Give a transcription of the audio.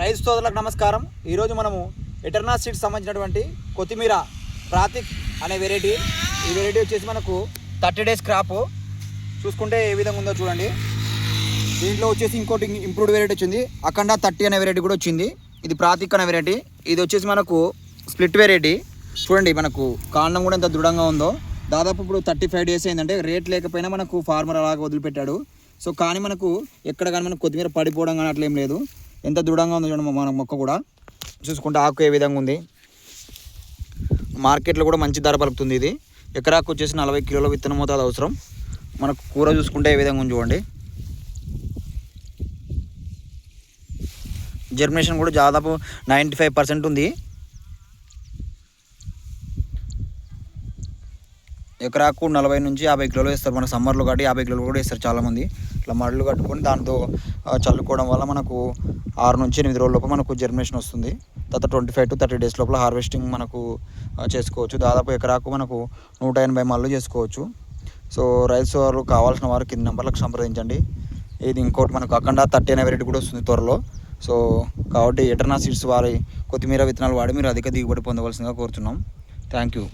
రైతు సోదరులకు నమస్కారం. ఈరోజు మనము ఎటర్నా సీడ్స్ సంబంధించినటువంటి కొత్తిమీర ప్రాతిక్ అనే వెరైటీ. ఈ వెరైటీ వచ్చేసి మనకు 30 days క్రాప్. చూసుకుంటే ఏ విధంగా ఉందో చూడండి. దీంట్లో వచ్చేసి ఇంకోటి ఇంప్రూవ్డ్ వెరైటీ వచ్చింది, అఖండ 30 అనే వెరైటీ కూడా వచ్చింది. ఇది ప్రాతిక్ అనే వెరైటీ. ఇది వచ్చేసి మనకు స్ప్లిట్ వెరైటీ. చూడండి మనకు కాండం కూడా ఎంత దృఢంగా ఉందో. దాదాపు ఇప్పుడు 35 days అయిందంటే రేట్ లేకపోయినా మనకు ఫార్మర్ అలాగా వదిలిపెట్టాడు. సో కానీ మనకు ఎక్కడ కానీ మనకు కొత్తిమీర పడిపోవడం కానీ అట్లేం లేదు. ఎంత దృఢంగా ఉందో చూడండి మన మొక్క కూడా. చూసుకుంటే ఆకు ఏ విధంగా ఉంది. మార్కెట్లో కూడా మంచి ధర పలుకుతుంది. ఇది ఎకరాకు వచ్చేసి 40 కిలోల విత్తనం మోతాదు అవసరం. మనకు కూర చూసుకుంటే ఏ విధంగా ఉంది చూడండి. జర్మినేషన్ కూడా దాదాపు 95% ఉంది. ఎకరాకు 40 నుంచి 50 కిలోలు వేస్తారు. మన సమ్మర్లో కాబట్టి 50 కిలోలు కూడా వేస్తారు చాలామంది. ఇట్లా మడులు కట్టుకొని దాంతో చల్లుకోవడం వల్ల మనకు 6 నుంచి 8 రోజుల లోపల మనకు జర్మినేషన్ వస్తుంది. తర్వాత 25 to 30 days లోపల హార్వెస్టింగ్ మనకు చేసుకోవచ్చు. దాదాపు ఎకరాకు మనకు 180 మళ్ళు చేసుకోవచ్చు. సో రైతు వారు కావాల్సిన వారు కింద నెంబర్లకు సంప్రదించండి. ఇది ఇంకోటి మనకు అఖండ 30 అనే వెరైటీ కూడా వస్తుంది త్వరలో. సో కాబట్టి ఎటర్నా సీడ్స్ వారి కొత్తిమీర విత్తనాలు వాడి మీరు అధిక దిగుబడి పొందవలసిందిగా కోరుతున్నాం. Thank you.